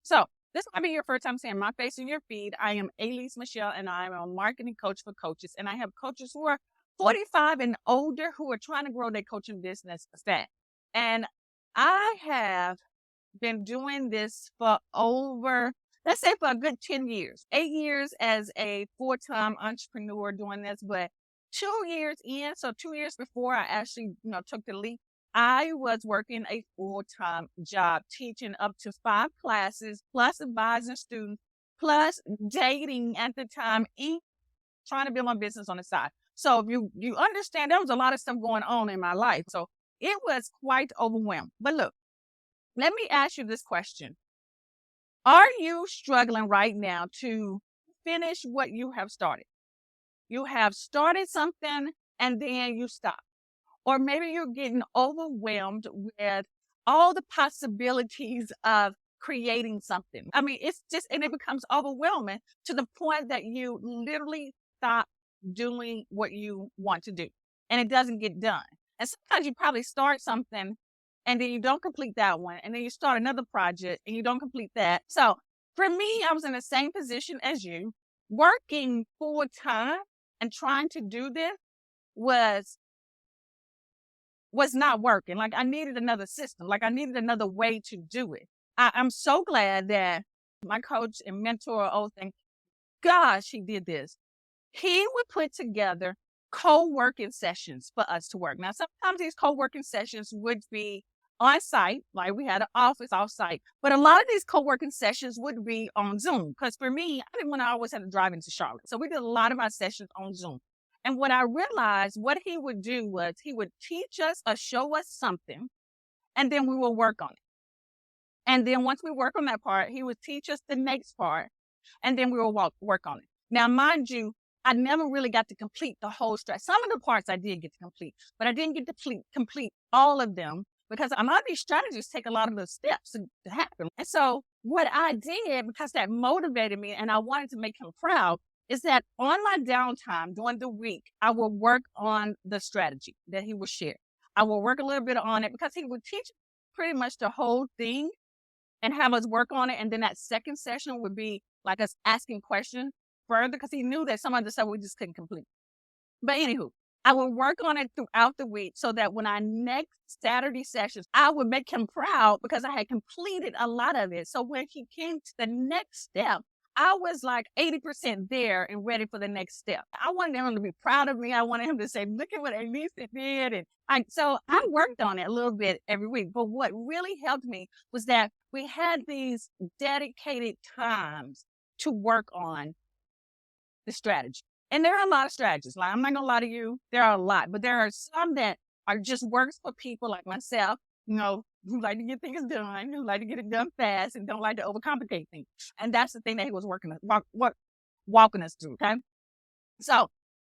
So this might be your first time seeing my face in your feed. I am Alease Michelle, and I'm a marketing coach for coaches. And I have coaches who are 45 and older who are trying to grow their coaching business fast. And I have been doing this for over, let's say, for a good 10 years, 8 years as a full-time entrepreneur doing this, but 2 years in, so 2 years before I actually, took the leap, I was working a full-time job, teaching up to 5 classes, plus advising students, plus dating at the time, and trying to build my business on the side. So if you understand, there was a lot of stuff going on in my life. So it was quite overwhelmed. But look, let me ask you this question. Are you struggling right now to finish what you have started? You have started something and then you stop. Or maybe you're getting overwhelmed with all the possibilities of creating something. I mean, it's just, and it becomes overwhelming to the point that you literally stop doing what you want to do and it doesn't get done. And sometimes you probably start something and then you don't complete that one. And then you start another project and you don't complete that. So for me, I was in the same position as you, working full time and trying to do this was not working. Like, I needed another system. Like, I needed another way to do it. I'm so glad that my coach and mentor, oh, thank gosh, he did this. He would put together co-working sessions for us to work. Now, sometimes these co-working sessions would be on site, like we had an office off site, but a lot of these co-working sessions would be on Zoom. Because for me, I didn't want to always have to drive into Charlotte. So we did a lot of our sessions on Zoom. And what I realized, what he would do was he would teach us or show us something, and then we will work on it. And then once we work on that part, he would teach us the next part, and then we will work on it. Now, mind you, I never really got to complete the whole stretch. Some of the parts I did get to complete, but I didn't get to complete all of them because a lot of these strategies take a lot of the steps to happen. And so what I did, because that motivated me and I wanted to make him proud, is that on my downtime during the week, I will work on the strategy that he will share. I will work a little bit on it because he would teach pretty much the whole thing and have us work on it. And then that second session would be like us asking questions further because he knew that some of the stuff we just couldn't complete. But anywho, I would work on it throughout the week so that when our next Saturday sessions, I would make him proud because I had completed a lot of it. So when he came to the next step, I was like 80% there and ready for the next step. I wanted him to be proud of me. I wanted him to say, look at what Alease did. So I worked on it a little bit every week. But what really helped me was that we had these dedicated times to work on the strategy. And there are a lot of strategies. Like, I'm not gonna lie to you, there are a lot, but there are some that are just works for people like myself, who like to get things done, who like to get it done fast and don't like to overcomplicate things. And that's the thing that he was walking us through. Okay. So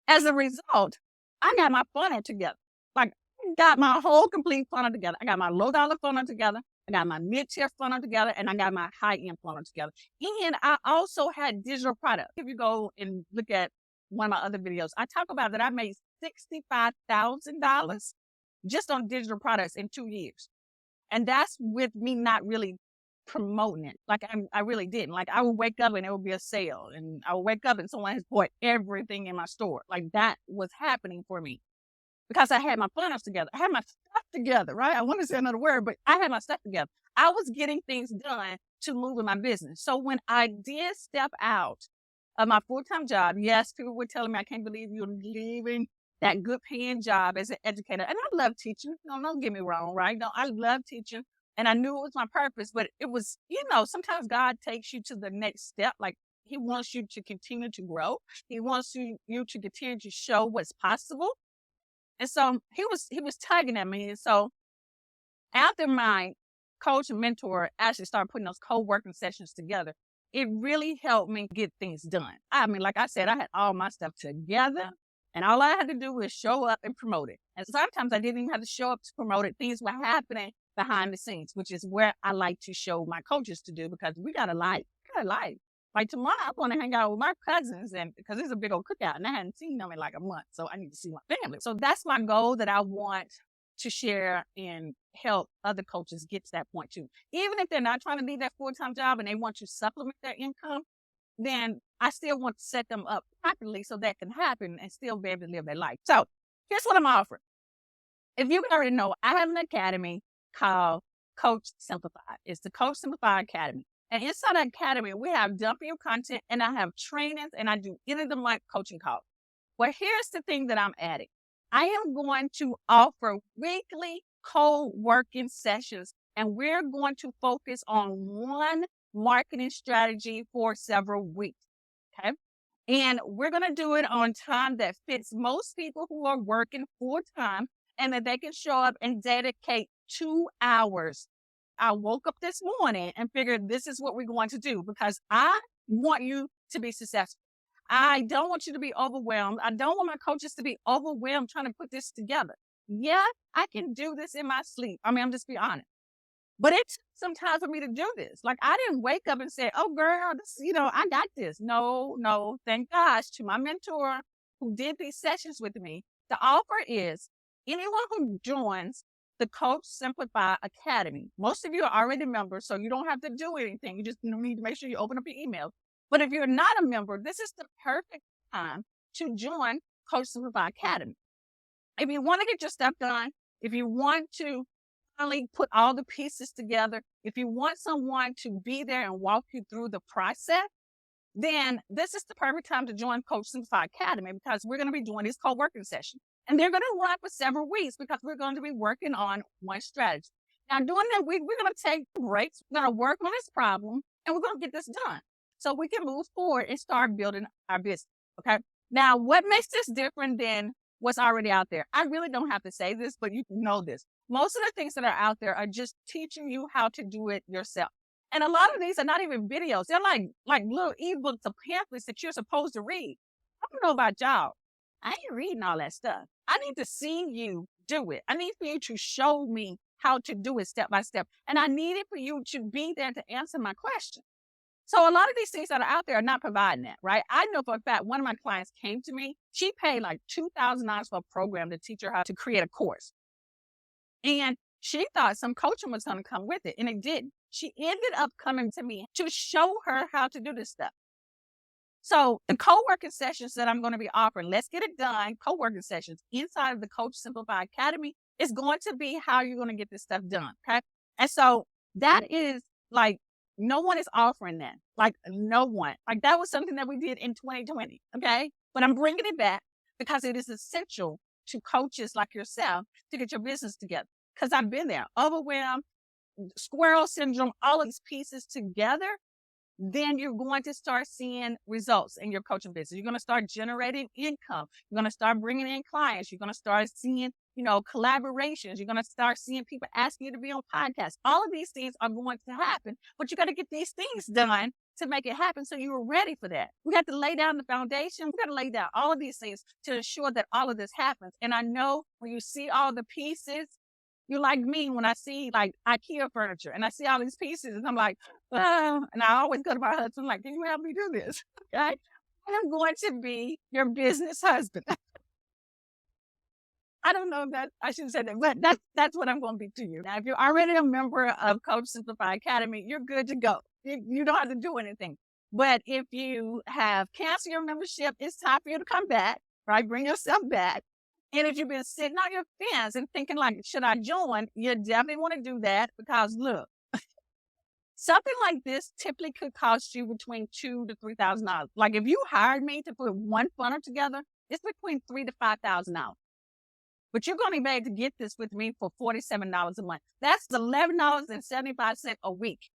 as a result, I got my funnel together. Like, I got my whole complete funnel together. I got my low dollar funnel together. I got my mid-tier funnel together, and I got my high-end funnel together. And I also had digital products. If you go and look at one of my other videos, I talk about that I made $65,000 just on digital products in 2 years. And that's with me not really promoting it. Like, I really didn't. Like, I would wake up and it would be a sale, and I would wake up and someone has bought everything in my store. Like, that was happening for me because I had my funnels together. I had my stuff together, right? I want to say another word, but I had my stuff together. I was getting things done to move in my business. So when I did step out of my full-time job, yes, people were telling me, I can't believe you're leaving that good paying job as an educator. And I love teaching. No, don't get me wrong, right? No, I love teaching. And I knew it was my purpose, but it was, sometimes God takes you to the next step. Like, he wants you to continue to grow. He wants you to continue to show what's possible. And so he was tugging at me. And so after my coach and mentor actually started putting those co-working sessions together, it really helped me get things done. I mean, like I said, I had all my stuff together and all I had to do was show up and promote it. And sometimes I didn't even have to show up to promote it. Things were happening behind the scenes, which is where I like to show my coaches to do because we got a life. Like, tomorrow, I want to hang out with my cousins, and because it's a big old cookout, and I hadn't seen them in like a month, so I need to see my family. So that's my goal that I want to share and help other coaches get to that point too. Even if they're not trying to leave that full-time job and they want to supplement their income, then I still want to set them up properly so that can happen and still be able to live their life. So here's what I'm offering. If you already know, I have an academy called Coach Simplified. It's the Coach Simplified Academy. And inside the academy, we have dump-you content and I have trainings and I do any of them like coaching calls. Well, here's the thing that I'm adding. I am going to offer weekly co-working sessions, and we're going to focus on one marketing strategy for several weeks. Okay. And we're going to do it on time that fits most people who are working full time and that they can show up and dedicate 2 hours. I woke up this morning and figured this is what we're going to do because I want you to be successful. I don't want you to be overwhelmed. I don't want my coaches to be overwhelmed trying to put this together. Yeah, I can do this in my sleep. I mean, I'm just be honest. But it took some time for me to do this. Like, I didn't wake up and say, oh, girl, this, I got this. No, thank gosh to my mentor who did these sessions with me. The offer is anyone who joins the Coach Simplify Academy. Most of you are already members, so you don't have to do anything. You just need to make sure you open up your email. But if you're not a member, this is the perfect time to join Coach Simplify Academy. If you want to get your stuff done, if you want to finally put all the pieces together, if you want someone to be there and walk you through the process, then this is the perfect time to join Coach Simplify Academy because we're going to be doing these co-working sessions. And they're going to run for several weeks because we're going to be working on one strategy. Now, during that week, we're going to take breaks. We're going to work on this problem, and we're going to get this done so we can move forward and start building our business, okay? Now, what makes this different than what's already out there? I really don't have to say this, but you know this. Most of the things that are out there are just teaching you how to do it yourself. And a lot of these are not even videos. They're like little ebooks or pamphlets that you're supposed to read. I don't know about y'all. I ain't reading all that stuff. I need to see you do it. I need for you to show me how to do it step by step. And I need it for you to be there to answer my question. So a lot of these things that are out there are not providing that, right? I know for a fact one of my clients came to me. She paid like $2,000 for a program to teach her how to create a course. And she thought some coaching was going to come with it, and it didn't. She ended up coming to me to show her how to do this stuff. So the co-working sessions that I'm going to be offering, let's get it done, co-working sessions inside of the Coach Simplify Academy is going to be how you're going to get this stuff done, okay? And so that is like, no one is offering that. Like, no one. Like, that was something that we did in 2020, okay? But I'm bringing it back because it is essential to coaches like yourself to get your business together. Because I've been there, overwhelmed, squirrel syndrome, all of these pieces together. Then you're going to start seeing results in your coaching business. You're going to start generating income. You're going to start bringing in clients. You're going to start seeing, collaborations. You're going to start seeing people asking you to be on podcasts. All of these things are going to happen, but you got to get these things done to make it happen. So you were ready for that. We got to lay down the foundation. We got to lay down all of these things to ensure that all of this happens. And I know when you see all the pieces, you're like me when I see like IKEA furniture and I see all these pieces and I'm like, and I always go to my husband like, can you help me do this? Okay. I'm going to be your business husband. I don't know that I shouldn't say that, but that's what I'm going to be to you. Now, if you're already a member of Coach Simplify Academy, you're good to go. You don't have to do anything. But if you have canceled your membership, it's time for you to come back, right? Bring yourself back. And if you've been sitting on your fence and thinking like, should I join? You definitely want to do that because look, something like this typically could cost you between $2,000 to $3,000. Like if you hired me to put one funnel together, it's between $3,000 to $5,000. But you're going to be able to get this with me for $47 a month. That's $11.75 a week.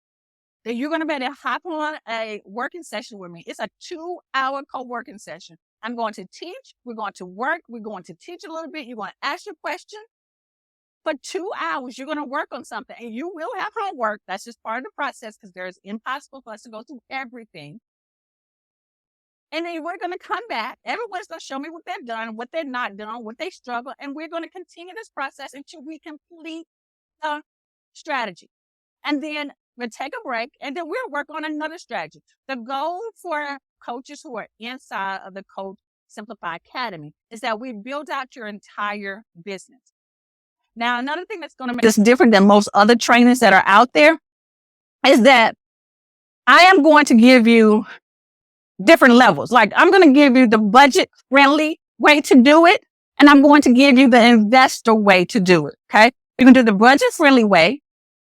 That you're going to be able to hop on a working session with me. It's a 2-hour co-working session. I'm going to teach. We're going to work. We're going to teach a little bit. You're going to ask your question. For 2 hours, you're going to work on something. And you will have homework. That's just part of the process because it's impossible for us to go through everything. And then we're going to come back. Everyone's going to show me what they've done, what they've not done, what they struggle. And we're going to continue this process until we complete the strategy. And then we'll take a break, and then we'll work on another strategy. The goal for coaches who are inside of the Coach Simplify Academy is that we build out your entire business. Now, another thing that's going to make this different than most other trainings that are out there is that I am going to give you different levels. Like, I'm going to give you the budget friendly way to do it, and I'm going to give you the investor way to do it. Okay. You can do the budget friendly way,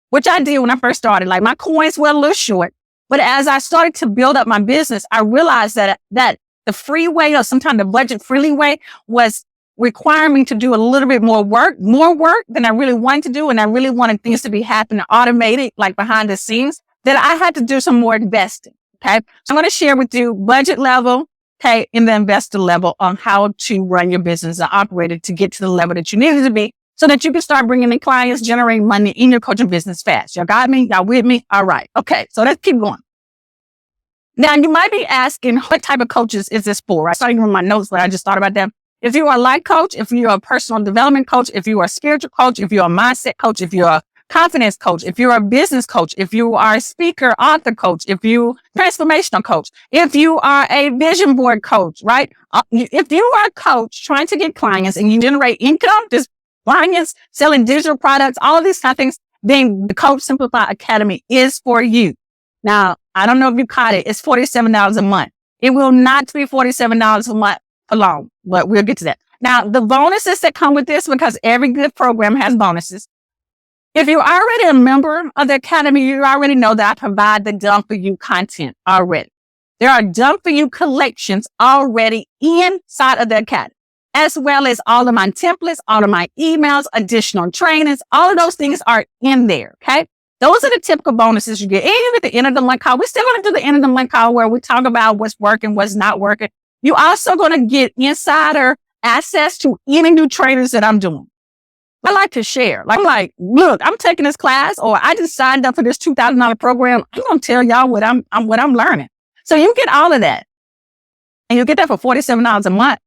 which I did when I first started. Like, my coins were a little short, but as I started to build up my business, I realized that the free way, or sometimes the budget friendly way, was requiring me to do a little bit more work than I really wanted to do. And I really wanted things to be happening automated, like behind the scenes, that I had to do some more investing. Okay. So I'm going to share with you budget level, okay, and the investor level on how to run your business and operate it to get to the level that you need it to be so that you can start bringing in clients, generating money in your coaching business fast. Y'all got me? Y'all with me? All right. Okay. So let's keep going. Now, you might be asking, what type of coaches is this for? I saw you in my notes, but I just thought about that. If you are a life coach, if you're a personal development coach, if you are a spiritual coach, if you're a mindset coach, if you're a confidence coach, if you're a business coach, if you are a speaker, author coach, if you transformational coach, if you are a vision board coach, right? If you are a coach trying to get clients and you generate income, just clients, selling digital products, all of these kind of things, then the Coach Simplify Academy is for you. Now, I don't know if you caught it. It's $47 a month. It will not be $47 a month for long, but we'll get to that. Now, the bonuses that come with this, because every good program has bonuses. If you're already a member of the Academy, you already know that I provide the Done For You content already. There are Done For You collections already inside of the Academy, as well as all of my templates, all of my emails, additional trainings. All of those things are in there, okay? Those are the typical bonuses you get. And at the end of the month call, we're still going to do the end of the month call where we talk about what's working, what's not working. You're also going to get insider access to any new trainings that I'm doing. I like to share. Like, I'm like, look, I'm taking this class, or I just signed up for this $2,000 program. I'm going to tell y'all what I'm learning. So you get all of that, and you get that for $47 a month.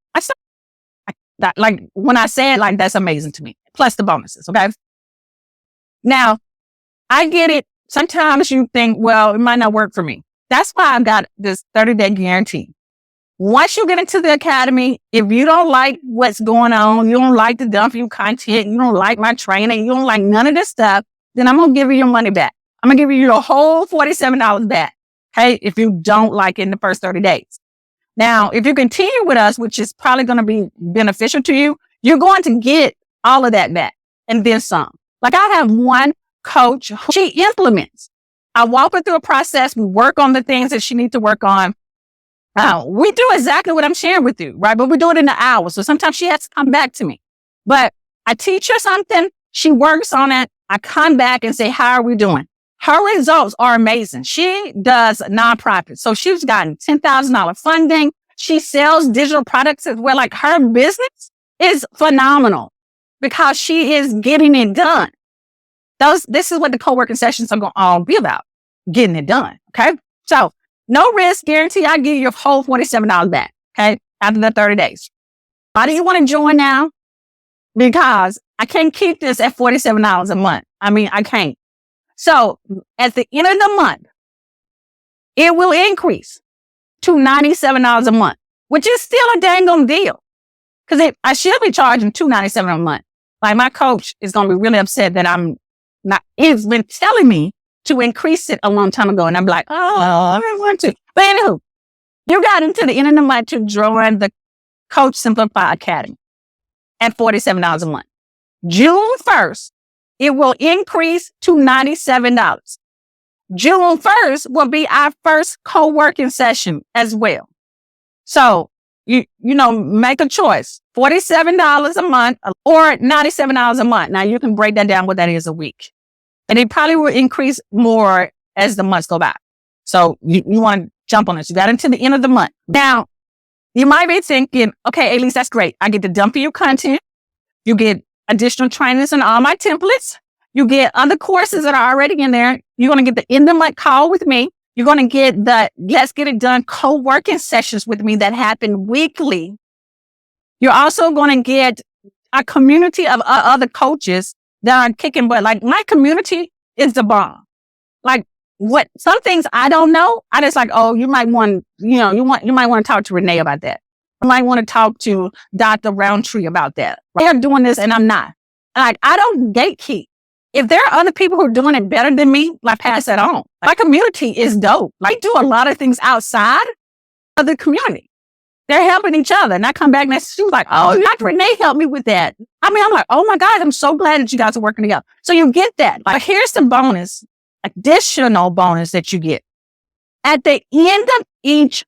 Like when I say it, like, that's amazing to me. Plus the bonuses. Okay. Now, I get it. Sometimes you think, well, it might not work for me. That's why I've got this 30-day guarantee. Once you get into the Academy, if you don't like what's going on, you don't like the Done For You content, you don't like my training, you don't like none of this stuff, then I'm going to give you your money back. I'm going to give you your whole $47 back. Okay. If you don't like it in the first 30 days. Now, if you continue with us, which is probably going to be beneficial to you, you're going to get all of that back and then some. Like, I have one coach, she implements. I walk her through a process. We work on the things that she needs to work on. We do exactly what I'm sharing with you, right? But we do it in an hour. So sometimes she has to come back to me. But I teach her something. She works on it. I come back and say, how are we doing? Her results are amazing. She does nonprofit. So she's gotten $10,000 funding. She sells digital products as well. Like, her business is phenomenal because she is getting it done. This is what the co-working sessions are going to all be about, getting it done. Okay. So no risk guarantee. I give you your whole $47 back. Okay. After the 30 days. Why do you want to join now? Because I can't keep this at $47 a month. I mean, I can't. So at the end of the month, it will increase to $97 a month, which is still a dang on deal. Because I should be charging $297 a month. Like, my coach is going to be really upset that I'm not. He's been telling me to increase it a long time ago. And I'm like, oh, I don't want to. But anywho, you got into the end of the month to join the Coach Simplify Academy at $47 a month. June 1st, it will increase to $97. June 1st will be our first co-working session as well. So, you make a choice, $47 a month or $97 a month. Now, you can break that down what that is a week. And it probably will increase more as the months go by. So you want to jump on this. You got into the end of the month. Now, you might be thinking, okay, Alease, that's great. I get the Done For You content. You get additional trainings and all my templates. You get other courses that are already in there. You're going to get the end of month call with me. You're going to get the Let's Get It Done co-working sessions with me that happen weekly. You're also going to get a community of other coaches that are kicking butt. Like, my community is the bomb. Like, some things I don't know, I just like, oh, you might want to talk to Renee about that. You might want to talk to Dr. Roundtree about that. They're doing this and I'm not. Like, I don't gatekeep. If there are other people who are doing it better than me, like, pass that on. My community is dope. Like, do a lot of things outside of the community. They're helping each other. And I come back and she was like, oh, Dr. Renee helped me with that. I mean, I'm like, oh my God, I'm so glad that you guys are working together. So you get that. Like, here's the bonus, additional bonus that you get. At the end of each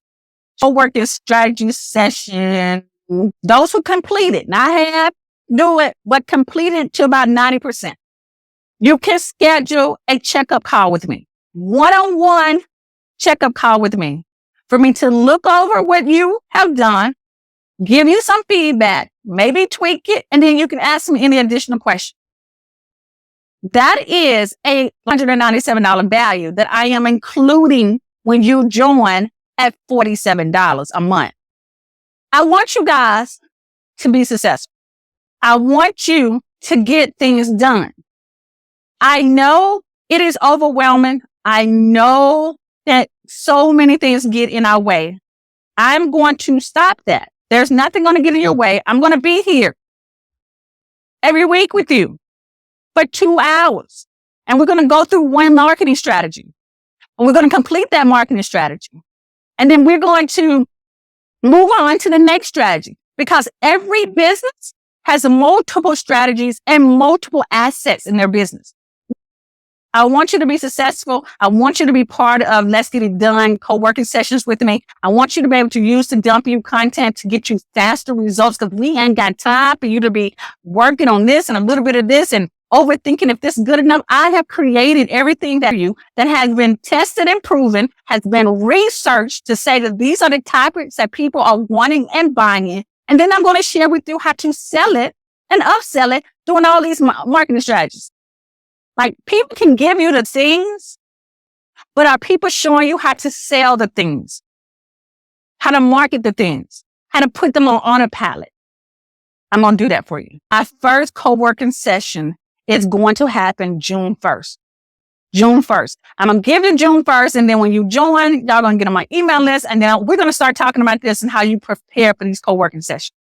co-working strategy session, those who complete it, not have, do it, but complete it to about 90%. You can schedule a checkup call with me, one-on-one checkup call with me, for me to look over what you have done, give you some feedback, maybe tweak it, and then you can ask me any additional questions. That is a $197 value that I am including when you join at $47 a month. I want you guys to be successful. I want you to get things done. I know it is overwhelming. I know that so many things get in our way. I'm going to stop that. There's nothing going to get in your way. I'm going to be here every week with you for 2 hours. And we're going to go through one marketing strategy. And we're going to complete that marketing strategy. And then we're going to move on to the next strategy, because every business has multiple strategies and multiple assets in their business. I want you to be successful. I want you to be part of Let's Get It Done co-working sessions with me. I want you to be able to use the dump you content to get you faster results, because we ain't got time for you to be working on this and a little bit of this and overthinking if this is good enough. I have created everything that has been tested and proven, has been researched to say that these are the topics that people are wanting and buying. And then I'm going to share with you how to sell it and upsell it, doing all these marketing strategies. Like, people can give you the things, but are people showing you how to sell the things, how to market the things, how to put them on autopilot? I'm going to do that for you. Our first co-working session is going to happen June 1st. June 1st. I'm going to give you June 1st. And then when you join, y'all going to get on my email list. And then we're going to start talking about this and how you prepare for these co-working sessions.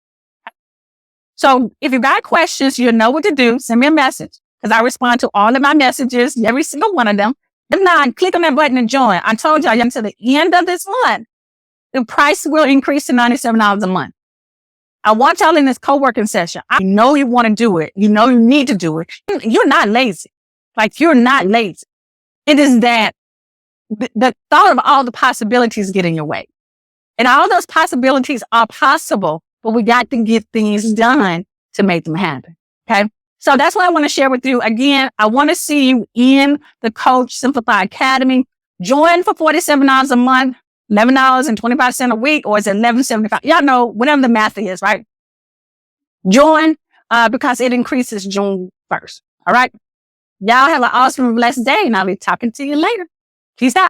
So if you got questions, you know what to do. Send me a message, because I respond to all of my messages, every single one of them. If not, click on that button and join. I told y'all until the end of this month, the price will increase to $97 a month. I want y'all in this co-working session. I know you want to do it. You know you need to do it. You're not lazy. Like, you're not lazy. It is that the thought of all the possibilities get in your way. And all those possibilities are possible, but we got to get things done to make them happen. Okay? So that's what I want to share with you. Again, I want to see you in the Coach Simplify Academy. Join for $47 a month, $11.25 a week, or is it $11.75? Y'all know, whatever the math is, right? Join because it increases June 1st. All right? Y'all have an awesome, blessed day, and I'll be talking to you later. Peace out.